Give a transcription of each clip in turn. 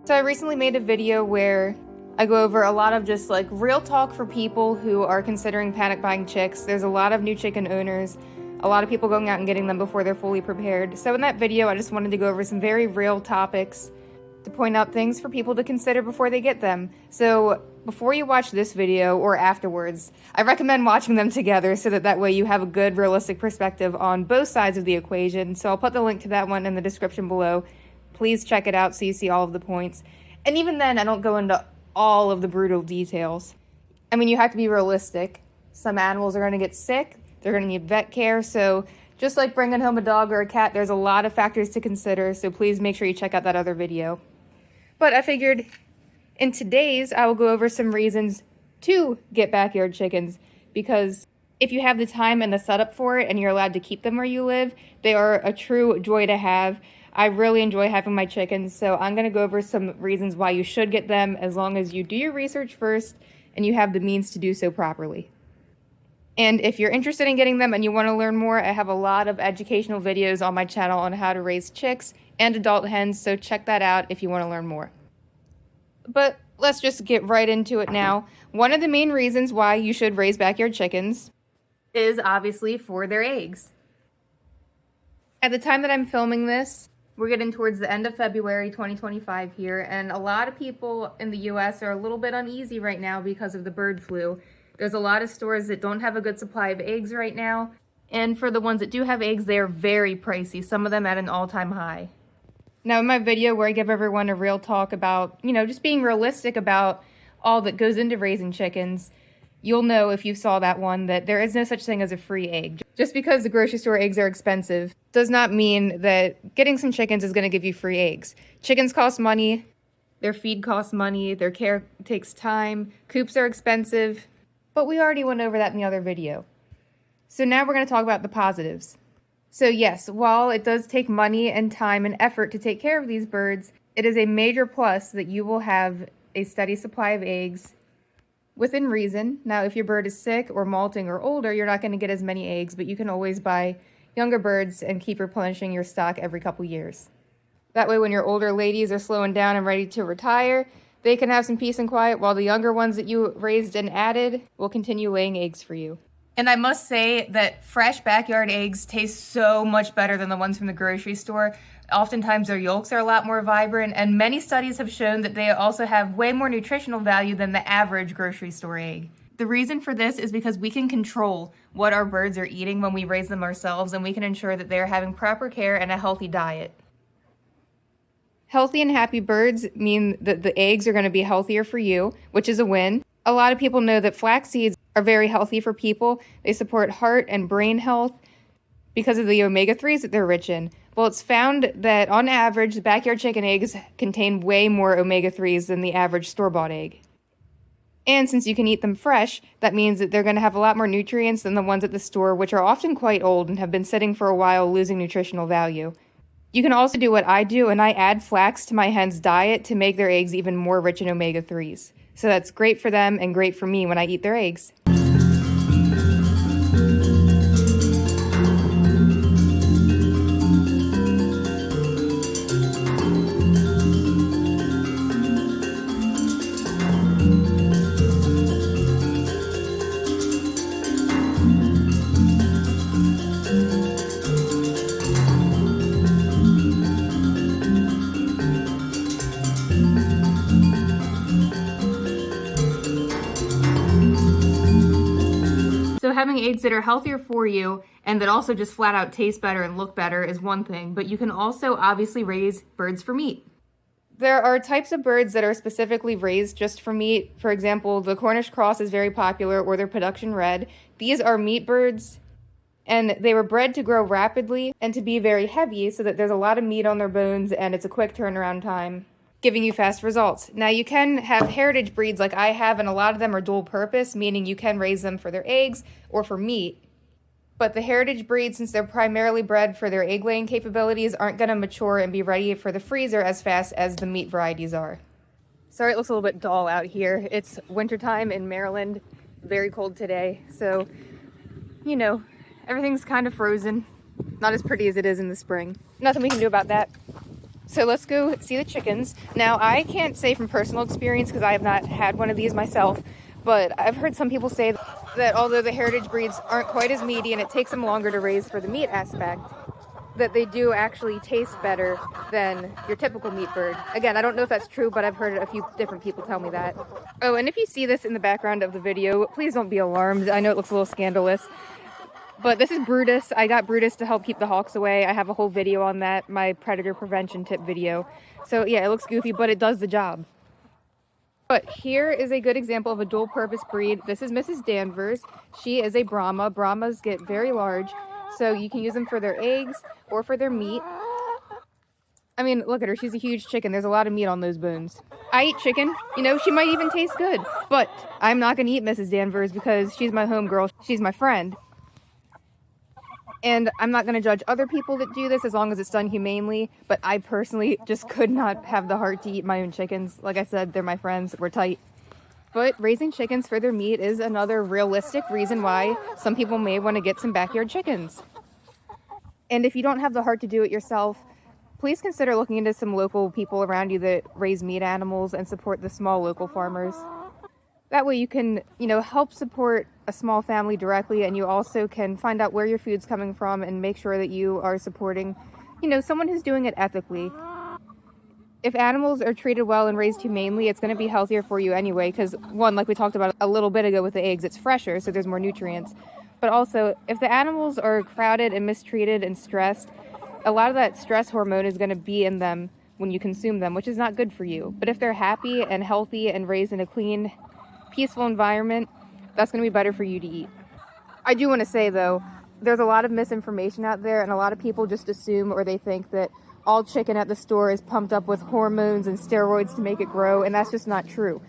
So I recently made a video where I go over a lot of just like real talk for people who are considering panic buying chicks. There's a lot of new chicken owners, a lot of people going out and getting them before they're fully prepared. So in that video, I just wanted to go over some very real topics to point out things for people to consider before they get them. So before you watch this video or afterwards, I recommend watching them together so that way you have a good realistic perspective on both sides of the equation. So I'll put the link to that one in the description below. Please check it out so you see all of the points. And even then, I don't go into all of the brutal details. I mean, you have to be realistic. Some animals are going to get sick. They're going to need vet care. So just like bringing home a dog or a cat, there's a lot of factors to consider. So please make sure you check out that other video. But I figured in today's, I will go over some reasons to get backyard chickens, because if you have the time and the setup for it and you're allowed to keep them where you live, they are a true joy to have. I really enjoy having my chickens, so I'm going to go over some reasons why you should get them as long as you do your research first and you have the means to do so properly. And if you're interested in getting them and you want to learn more, I have a lot of educational videos on my channel on how to raise chicks and adult hens, so check that out if you want to learn more. But let's just get right into it now. One of the main reasons why you should raise backyard chickens is obviously for their eggs. At the time that I'm filming this, we're getting towards the end of February 2025 here, and a lot of people in the US are a little bit uneasy right now because of the bird flu. There's a lot of stores that don't have a good supply of eggs right now, and for the ones that do have eggs, they are very pricey, some of them at an all-time high. Now, in my video where I give everyone a real talk about, just being realistic about all that goes into raising chickens, you'll know if you saw that one that there is no such thing as a free egg. Just because the grocery store eggs are expensive does not mean that getting some chickens is going to give you free eggs. Chickens cost money, their feed costs money, their care takes time, coops are expensive, but we already went over that in the other video. So now we're going to talk about the positives. So yes, while it does take money and time and effort to take care of these birds, it is a major plus that you will have a steady supply of eggs within reason. Now, if your bird is sick or molting or older, you're not going to get as many eggs, but you can always buy younger birds and keep replenishing your stock every couple years. That way, when your older ladies are slowing down and ready to retire, they can have some peace and quiet, while the younger ones that you raised and added will continue laying eggs for you. And I must say that fresh backyard eggs taste so much better than the ones from the grocery store. Oftentimes their yolks are a lot more vibrant, and many studies have shown that they also have way more nutritional value than the average grocery store egg. The reason for this is because we can control what our birds are eating when we raise them ourselves, and we can ensure that they're having proper care and a healthy diet. Healthy and happy birds mean that the eggs are going to be healthier for you, which is a win. A lot of people know that flax seeds are very healthy for people. They support heart and brain health because of the omega-3s that they're rich in. Well, it's found that on average, backyard chicken eggs contain way more omega-3s than the average store-bought egg. And since you can eat them fresh, that means that they're going to have a lot more nutrients than the ones at the store, which are often quite old and have been sitting for a while, losing nutritional value. You can also do what I do, and I add flax to my hens' diet to make their eggs even more rich in omega-3s. So that's great for them and great for me when I eat their eggs. So having eggs that are healthier for you and that also just flat out taste better and look better is one thing, but you can also obviously raise birds for meat. There are types of birds that are specifically raised just for meat. For example, the Cornish cross is very popular, or their production red. These are meat birds, and they were bred to grow rapidly and to be very heavy so that there's a lot of meat on their bones and it's a quick turnaround time, giving you fast results. Now, you can have heritage breeds like I have, and a lot of them are dual purpose, meaning you can raise them for their eggs or for meat. But the heritage breeds, since they're primarily bred for their egg-laying capabilities, aren't going to mature and be ready for the freezer as fast as the meat varieties are. Sorry, it looks a little bit dull out here. It's wintertime in Maryland, very cold today, so, everything's kind of frozen. Not as pretty as it is in the spring. Nothing we can do about that. So let's go see the chickens. Now, I can't say from personal experience because I have not had one of these myself, but I've heard some people say that although the heritage breeds aren't quite as meaty and it takes them longer to raise for the meat aspect, that they do actually taste better than your typical meat bird. Again, I don't know if that's true, but I've heard a few different people tell me that. Oh, and if you see this in the background of the video, please don't be alarmed. I know it looks a little scandalous, but this is Brutus. I got Brutus to help keep the hawks away. I have a whole video on that, my predator prevention tip video. So yeah, it looks goofy, but it does the job. But here is a good example of a dual purpose breed. This is Mrs. Danvers. She is a Brahma. Brahmas get very large, so you can use them for their eggs or for their meat. I mean, look at her. She's a huge chicken. There's a lot of meat on those bones. I eat chicken. You know, she might even taste good. But I'm not going to eat Mrs. Danvers because she's my homegirl. She's my friend. And I'm not going to judge other people that do this as long as it's done humanely, but I personally just could not have the heart to eat my own chickens. Like I said, they're my friends, we're tight. But raising chickens for their meat is another realistic reason why some people may want to get some backyard chickens. And if you don't have the heart to do it yourself, please consider looking into some local people around you that raise meat animals and support the small local farmers. That way you can, help support a small family directly, and you also can find out where your food's coming from and make sure that you are supporting, someone who's doing it ethically. If animals are treated well and raised humanely, it's going to be healthier for you anyway, because one, like we talked about a little bit ago with the eggs, it's fresher, so there's more nutrients. But also, if the animals are crowded and mistreated and stressed, a lot of that stress hormone is going to be in them when you consume them, which is not good for you. But if they're happy and healthy and raised in a clean, peaceful environment, that's going to be better for you to eat. I do want to say though, there's a lot of misinformation out there, and a lot of people just assume or they think that all chicken at the store is pumped up with hormones and steroids to make it grow, and that's just not true.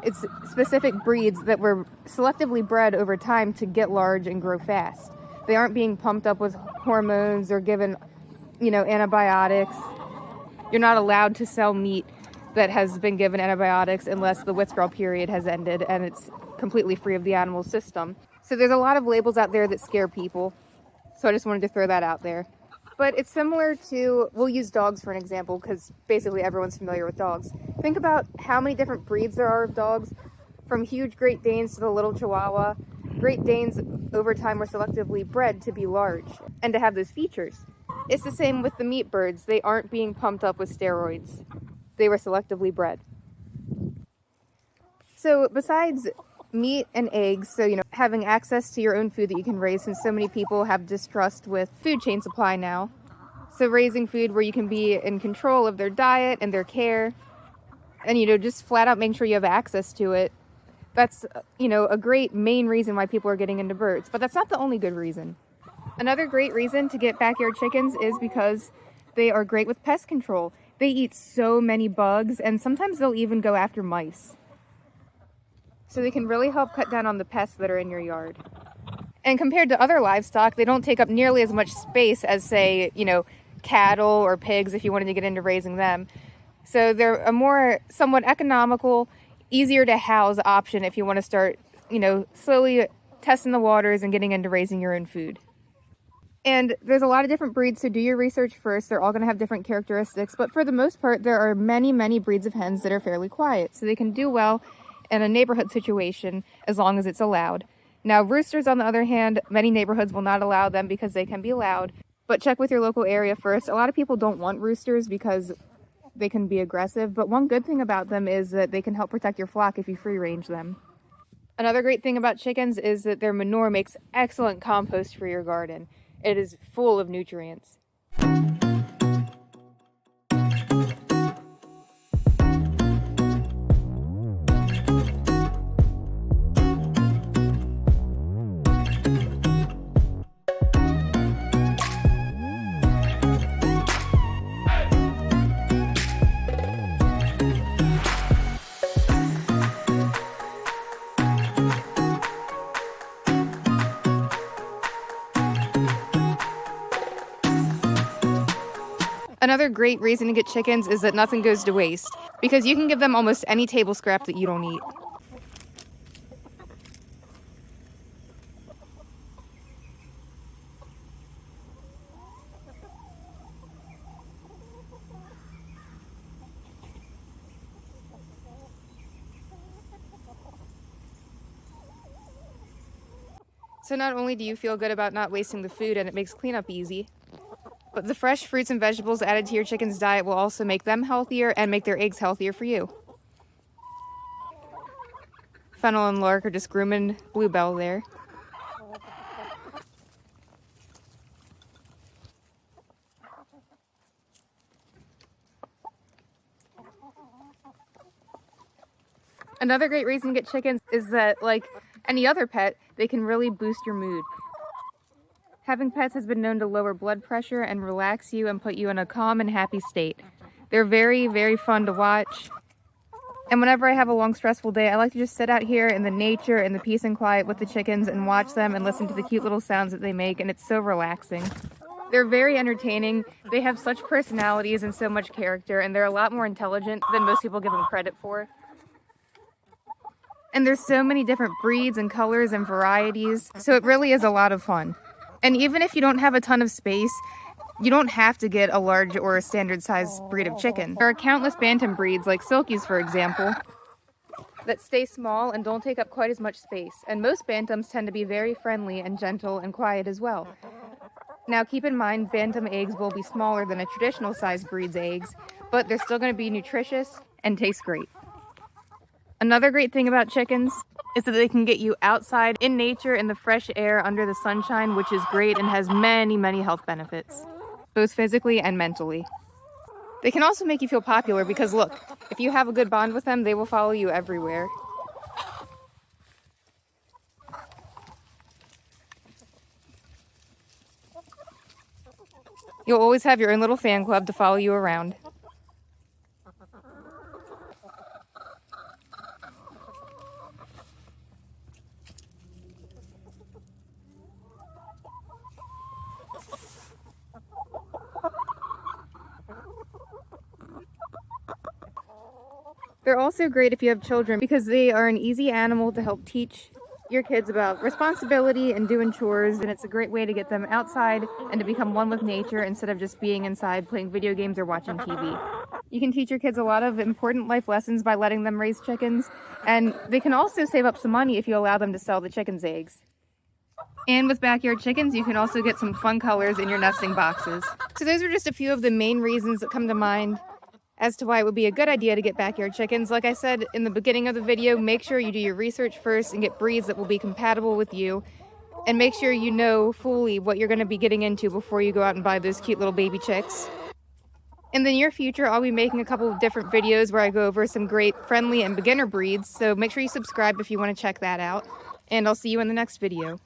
It's specific breeds that were selectively bred over time to get large and grow fast. They aren't being pumped up with hormones or given, antibiotics. You're not allowed to sell meat that has been given antibiotics unless the withdrawal period has ended and it's completely free of the animal system. So there's a lot of labels out there that scare people. So I just wanted to throw that out there. But it's similar to, we'll use dogs for an example because basically everyone's familiar with dogs. Think about how many different breeds there are of dogs, from huge Great Danes to the little Chihuahua. Great Danes over time were selectively bred to be large and to have those features. It's the same with the meat birds. They aren't being pumped up with steroids. They were selectively bred. So besides meat and eggs, so having access to your own food that you can raise, since so many people have distrust with food chain supply now. So raising food where you can be in control of their diet and their care, and just flat out making sure you have access to it. That's a great main reason why people are getting into birds, but that's not the only good reason. Another great reason to get backyard chickens is because they are great with pest control. They eat so many bugs, and sometimes they'll even go after mice. So they can really help cut down on the pests that are in your yard. And compared to other livestock, they don't take up nearly as much space as, say, cattle or pigs if you wanted to get into raising them. So they're a more somewhat economical, easier to house option if you want to start, slowly testing the waters and getting into raising your own food. And there's a lot of different breeds, so do your research first. They're all going to have different characteristics, but for the most part, there are many, many breeds of hens that are fairly quiet, so they can do well in a neighborhood situation as long as it's allowed. Now, roosters, on the other hand, many neighborhoods will not allow them because they can be loud, but check with your local area first. A lot of people don't want roosters because they can be aggressive, but one good thing about them is that they can help protect your flock if you free range them. Another great thing about chickens is that their manure makes excellent compost for your garden. It is full of nutrients. Another great reason to get chickens is that nothing goes to waste, because you can give them almost any table scrap that you don't eat. So not only do you feel good about not wasting the food and it makes cleanup easy, but the fresh fruits and vegetables added to your chicken's diet will also make them healthier and make their eggs healthier for you. Fennel and Lark are just grooming Bluebell there. Another great reason to get chickens is that, like any other pet, they can really boost your mood. Having pets has been known to lower blood pressure and relax you and put you in a calm and happy state. They're very, very fun to watch. And whenever I have a long, stressful day, I like to just sit out here in the nature and the peace and quiet with the chickens and watch them and listen to the cute little sounds that they make, and it's so relaxing. They're very entertaining. They have such personalities and so much character, and they're a lot more intelligent than most people give them credit for. And there's so many different breeds and colors and varieties, so it really is a lot of fun. And even if you don't have a ton of space, you don't have to get a large or a standard size breed of chicken. There are countless bantam breeds, like Silkies for example, that stay small and don't take up quite as much space. And most bantams tend to be very friendly and gentle and quiet as well. Now keep in mind, bantam eggs will be smaller than a traditional size breed's eggs, but they're still going to be nutritious and taste great. Another great thing about chickens is that they can get you outside in nature in the fresh air under the sunshine, which is great and has many, many health benefits, both physically and mentally. They can also make you feel popular because look, if you have a good bond with them, they will follow you everywhere. You'll always have your own little fan club to follow you around. They're also great if you have children because they are an easy animal to help teach your kids about responsibility and doing chores, and it's a great way to get them outside and to become one with nature instead of just being inside playing video games or watching TV. You can teach your kids a lot of important life lessons by letting them raise chickens, and they can also save up some money if you allow them to sell the chickens' eggs. And with backyard chickens, you can also get some fun colors in your nesting boxes. So those are just a few of the main reasons that come to mind as to why it would be a good idea to get backyard chickens. Like I said in the beginning of the video, make sure you do your research first and get breeds that will be compatible with you. And make sure you know fully what you're going to be getting into before you go out and buy those cute little baby chicks. In the near future, I'll be making a couple of different videos where I go over some great friendly and beginner breeds. So make sure you subscribe if you want to check that out. And I'll see you in the next video.